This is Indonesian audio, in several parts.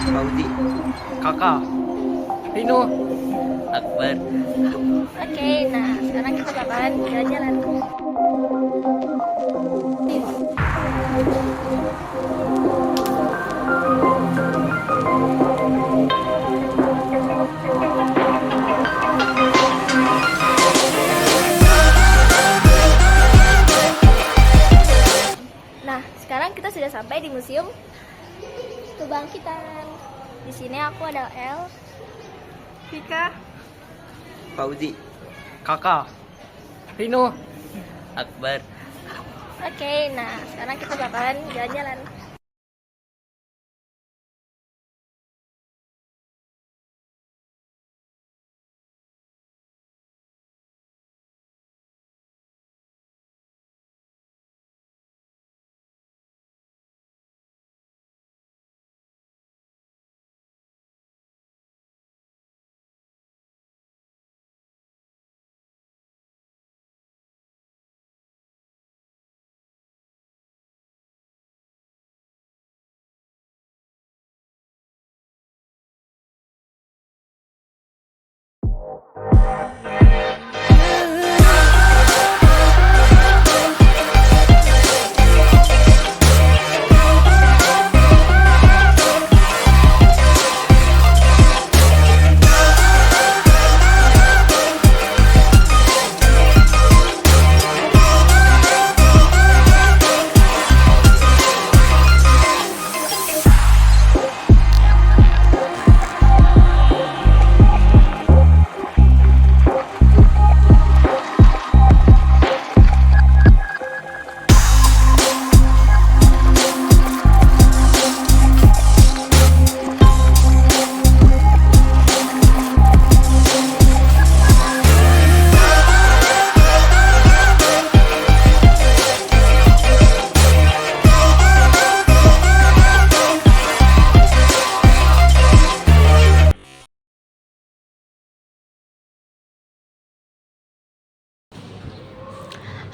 Fauzi, Kakak, Rino, Akbar. Oke, nah sekarang kita bakalan jalan-jalan. Nah, sekarang kita sudah sampai di Museum Kebangkitan. Di sini aku ada El, Vika, Fauzi, Kakak, Rino, Akbar. Oke, nah sekarang kita bakalan jalan-jalan.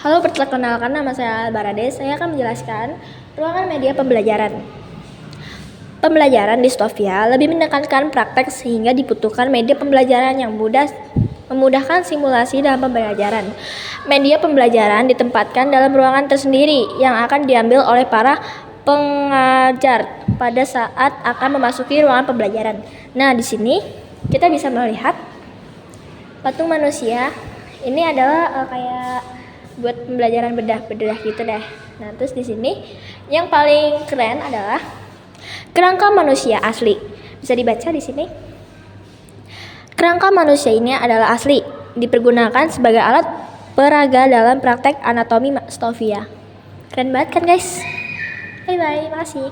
Halo, perkenalkan nama saya Barade. Saya akan menjelaskan ruangan media pembelajaran. Pembelajaran distopia lebih menekankan praktek sehingga dibutuhkan media pembelajaran yang memudahkan simulasi dalam pembelajaran. Media pembelajaran ditempatkan dalam ruangan tersendiri yang akan diambil oleh para pengajar pada saat akan memasuki ruangan pembelajaran. Nah, di sini kita bisa melihat patung manusia. Ini adalah kayak buat pembelajaran bedah gitu deh. Nah, terus di sini yang paling keren adalah kerangka manusia asli. Bisa dibaca di sini. Kerangka manusia ini adalah asli, dipergunakan sebagai alat peraga dalam praktek anatomi stofia. Keren banget kan, guys? Bye bye, makasih.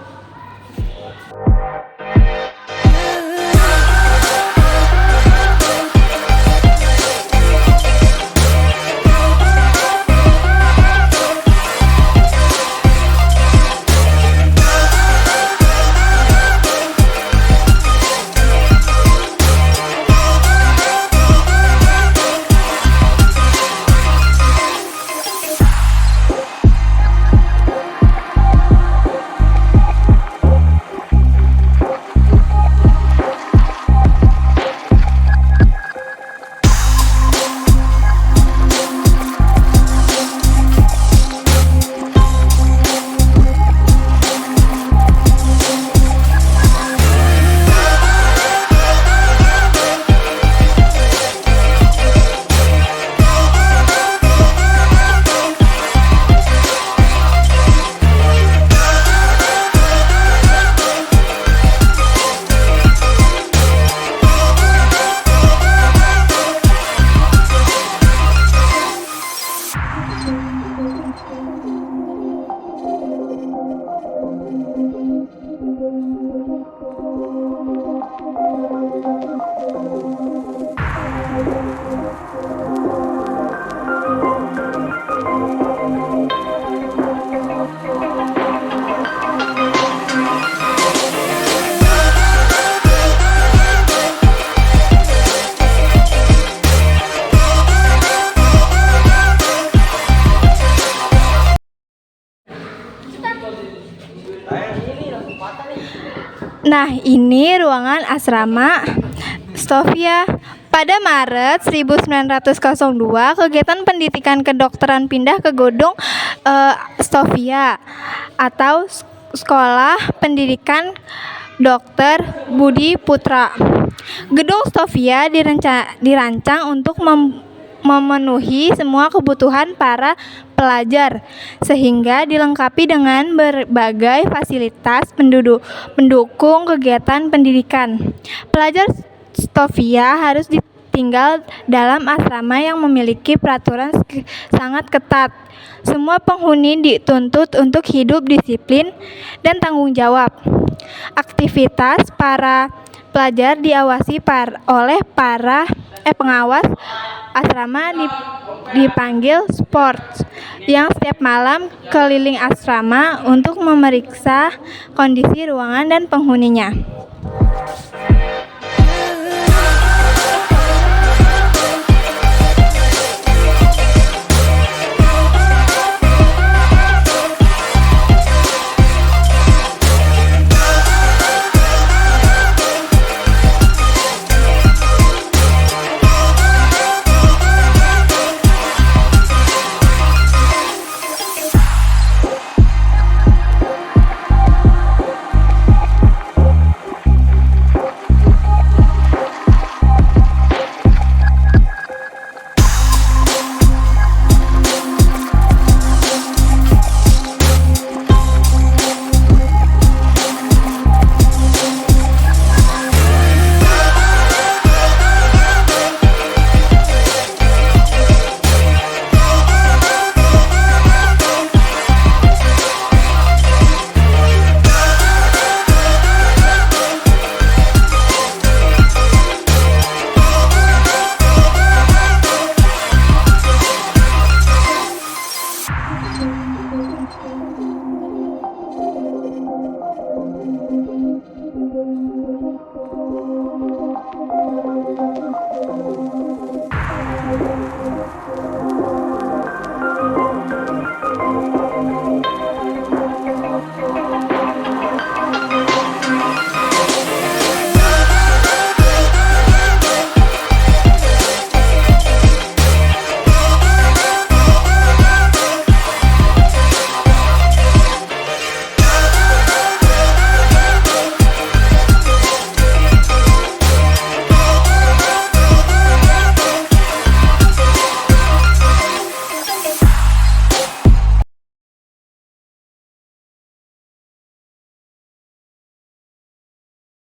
Nah, ini ruangan asrama Stovia. Pada Maret 1902, kegiatan pendidikan kedokteran pindah ke gedung Stovia atau Sekolah Pendidikan Dr. Budi Putra. Gedung Stovia dirancang untuk memenuhi semua kebutuhan para pelajar, sehingga dilengkapi dengan berbagai fasilitas pendukung kegiatan pendidikan. Pelajar Stovia harus tinggal dalam asrama yang memiliki peraturan sangat ketat. Semua penghuni dituntut untuk hidup disiplin dan tanggung jawab. Aktivitas para pelajar diawasi oleh para pengawas asrama dipanggil sport, yang setiap malam keliling asrama untuk memeriksa kondisi ruangan dan penghuninya.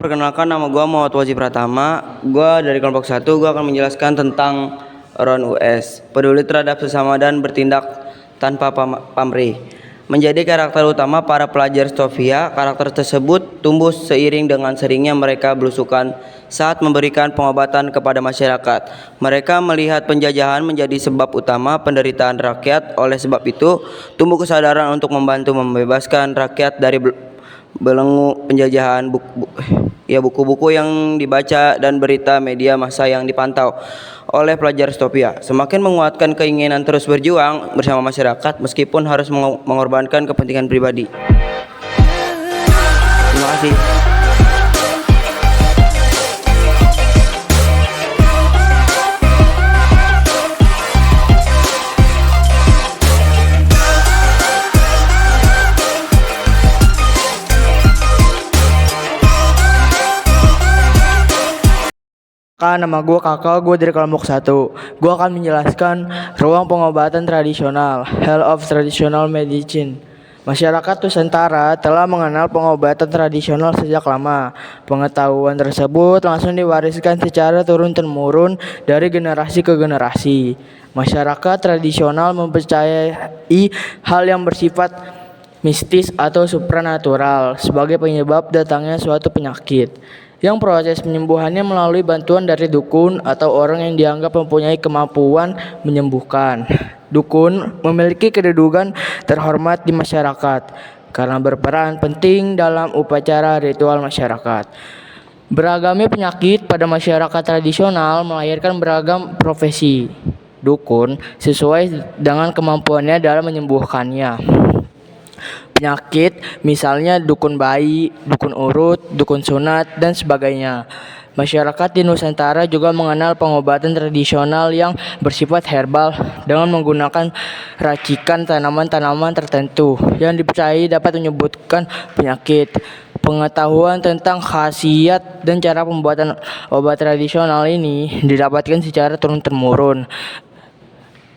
Perkenalkan, nama gue Muhammad Wajib Pratama. Gue dari kelompok 1. Gue akan menjelaskan tentang RON US, peduli terhadap sesama dan bertindak tanpa pamrih. Menjadi karakter utama para pelajar Stovia, karakter tersebut tumbuh seiring dengan seringnya mereka belusukan saat memberikan pengobatan kepada masyarakat. Mereka melihat penjajahan menjadi sebab utama penderitaan rakyat. Oleh sebab itu, tumbuh kesadaran untuk membantu membebaskan rakyat dari belenggu penjajahan. Buku-buku yang dibaca dan berita media massa yang dipantau oleh pelajar Stovia semakin menguatkan keinginan terus berjuang bersama masyarakat meskipun harus mengorbankan kepentingan pribadi. Terima kasih. Nama gue Kakak, gue dari kelompok 1. Gue akan menjelaskan ruang pengobatan tradisional, Hall of Traditional Medicine. Masyarakat Nusantara telah mengenal pengobatan tradisional sejak lama. Pengetahuan tersebut langsung diwariskan secara turun-temurun dari generasi ke generasi. Masyarakat tradisional mempercayai hal yang bersifat mistis atau supranatural sebagai penyebab datangnya suatu penyakit, yang proses penyembuhannya melalui bantuan dari dukun atau orang yang dianggap mempunyai kemampuan menyembuhkan. Dukun memiliki kedudukan terhormat di masyarakat karena berperan penting dalam upacara ritual masyarakat. Beragamnya penyakit pada masyarakat tradisional melahirkan beragam profesi dukun sesuai dengan kemampuannya dalam menyembuhkannya. penyakit, misalnya dukun bayi, dukun urut, dukun sunat, dan sebagainya. Masyarakat di Nusantara juga mengenal pengobatan tradisional yang bersifat herbal dengan menggunakan racikan tanaman-tanaman tertentu yang dipercayai dapat menyembuhkan penyakit. Pengetahuan tentang khasiat dan cara pembuatan obat tradisional ini didapatkan secara turun-temurun.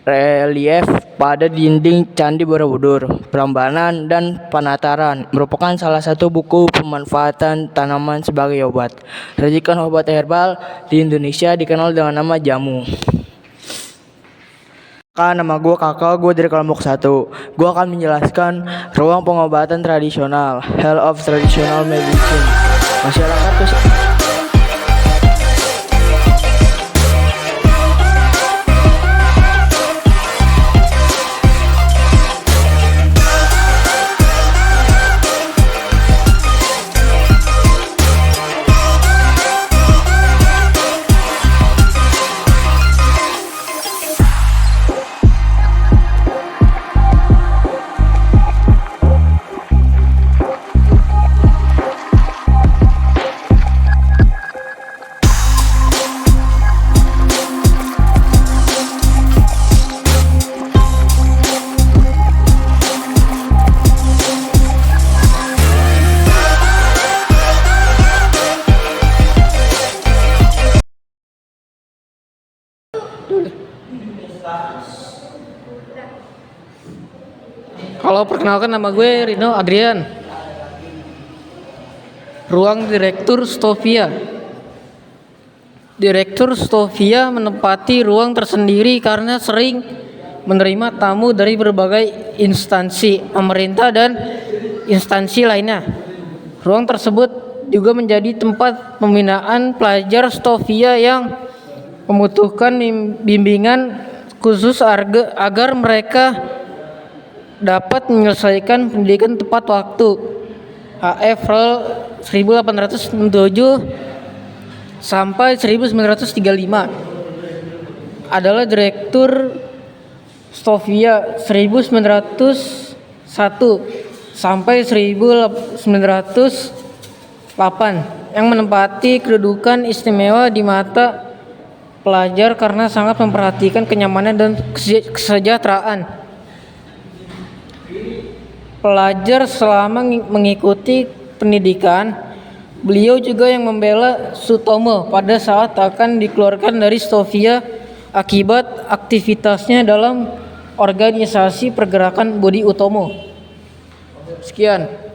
Relief pada dinding Candi Borobudur, Prambanan, dan Panataran merupakan salah satu buku pemanfaatan tanaman sebagai obat. Racikan obat herbal di Indonesia dikenal dengan nama jamu. Nama gue Kakak, gue dari kelompok 1. Gue akan menjelaskan ruang pengobatan tradisional, Health of Traditional Medicine. Masyarakat tuh Halo, perkenalkan nama gue Rino Adrian. Ruang Direktur Stovia. Direktur Stovia menempati ruang tersendiri karena sering menerima tamu dari berbagai instansi pemerintah dan instansi lainnya. Ruang tersebut juga menjadi tempat pembinaan pelajar Stovia yang membutuhkan bimbingan khusus agar mereka dapat menyelesaikan pendidikan tepat waktu. HF Rel 1867 sampai 1935 adalah Direktur Stovia 1901 sampai 1908 yang menempati kedudukan istimewa di mata pelajar karena sangat memperhatikan kenyamanan dan kesejahteraan pelajar selama mengikuti pendidikan. Beliau juga yang membela Sutomo pada saat akan dikeluarkan dari Stovia akibat aktivitasnya dalam organisasi pergerakan Budi Utomo. Sekian.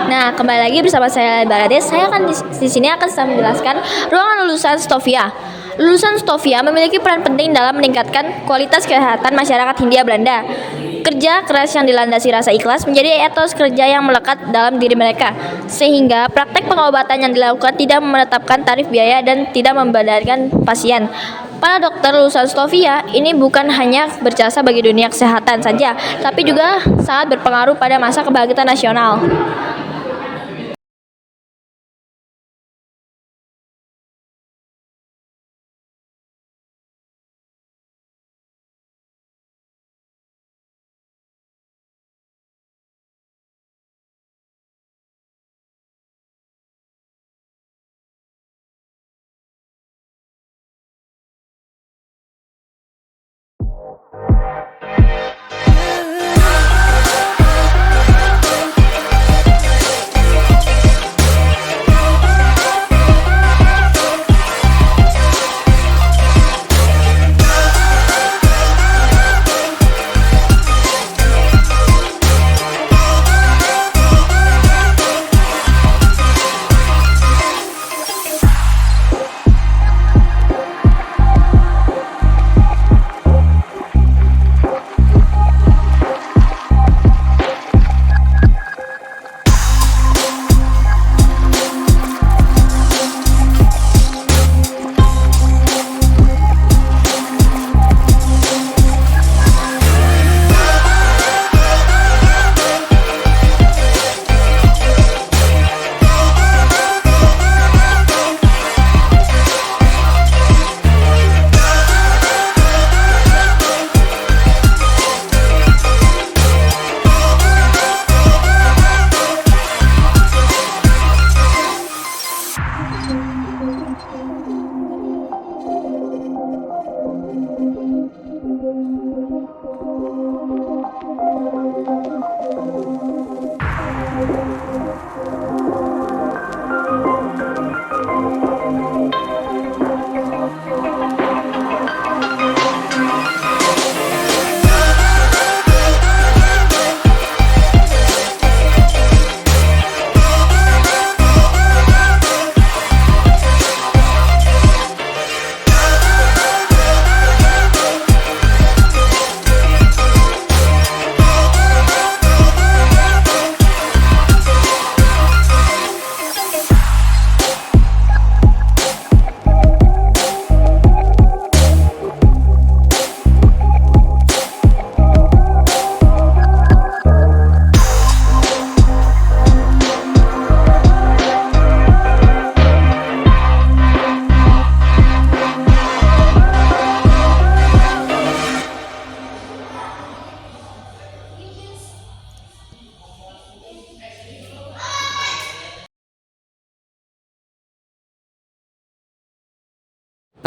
Nah, kembali lagi bersama saya Barades. Saya akan di sini akan saya menjelaskan ruangan lulusan Stovia. Lulusan Stovia memiliki peran penting dalam meningkatkan kualitas kesehatan masyarakat Hindia Belanda. Kerja keras yang dilandasi rasa ikhlas menjadi etos kerja yang melekat dalam diri mereka, sehingga praktek pengobatan yang dilakukan tidak menetapkan tarif biaya dan tidak membebankan pasien. Para dokter lulusan Stovia ini bukan hanya berjasa bagi dunia kesehatan saja, tapi juga sangat berpengaruh pada masa kebangkitan nasional.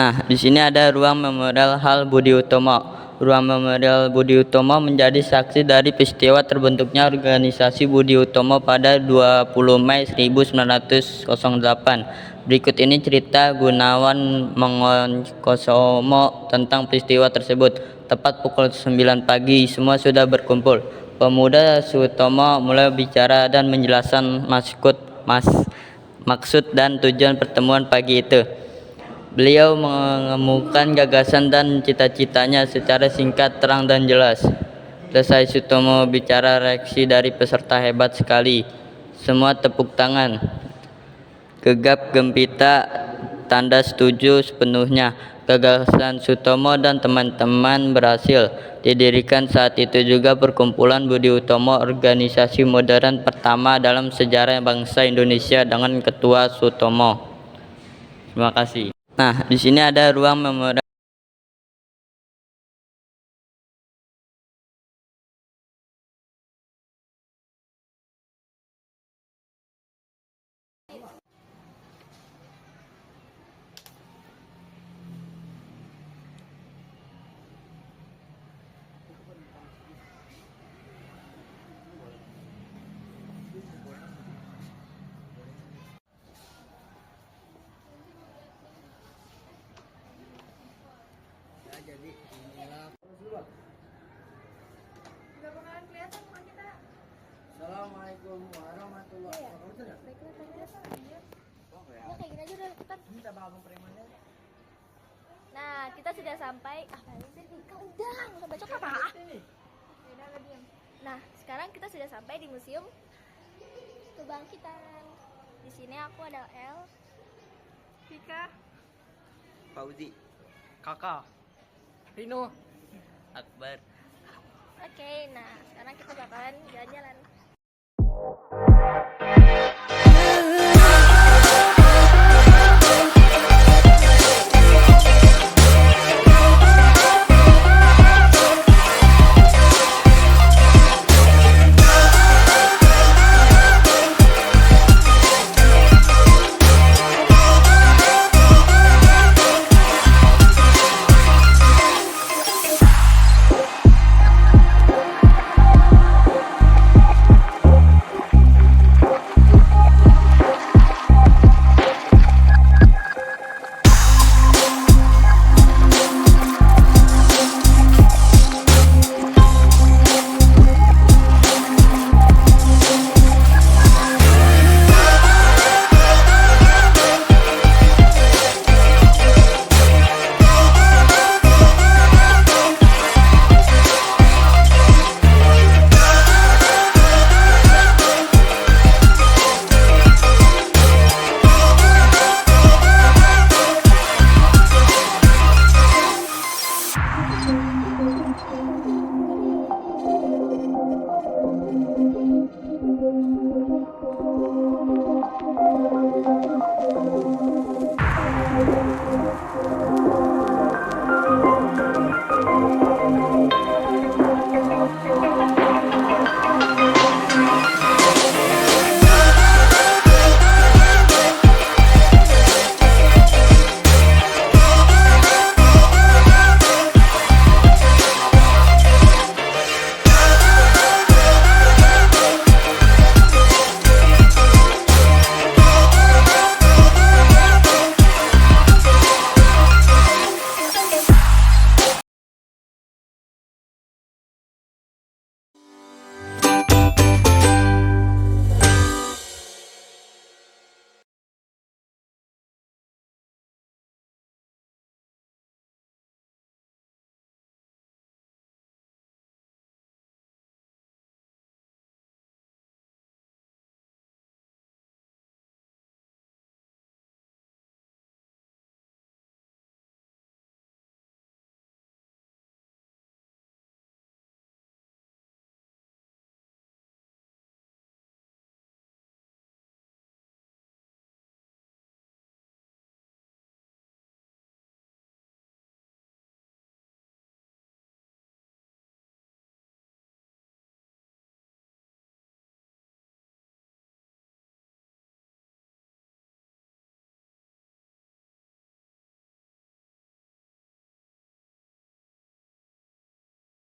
Nah, di sini ada ruang memorial Hal Budi Utomo. Ruang memorial Budi Utomo menjadi saksi dari peristiwa terbentuknya organisasi Budi Utomo pada 20 Mei 1908. Berikut ini cerita Gunawan Mengokosomo tentang peristiwa tersebut. Tepat pukul 9 pagi, semua sudah berkumpul. Pemuda Sutomo mulai bicara dan menjelaskan maksud dan tujuan pertemuan pagi itu. Beliau mengemukakan gagasan dan cita-citanya secara singkat, terang, dan jelas. Selesai Sutomo bicara, reaksi dari peserta hebat sekali. Semua tepuk tangan. Gegap gempita, tanda setuju sepenuhnya. Gagasan Sutomo dan teman-teman berhasil didirikan. Saat itu juga perkumpulan Budi Utomo, organisasi modern pertama dalam sejarah bangsa Indonesia dengan Ketua Sutomo. Terima kasih. Nah, di sini ada ruang memorial. Assalamualaikum warahmatullahi wabarakatuh. Nah, kita sudah sampai. Udah baca apa? Nah, sekarang kita sudah sampai di Museum Kebangkitan. Di sini aku ada El, Fauzi. Kakak. Rino. Akbar. Oke, nah sekarang kita bakalan jalan-jalan.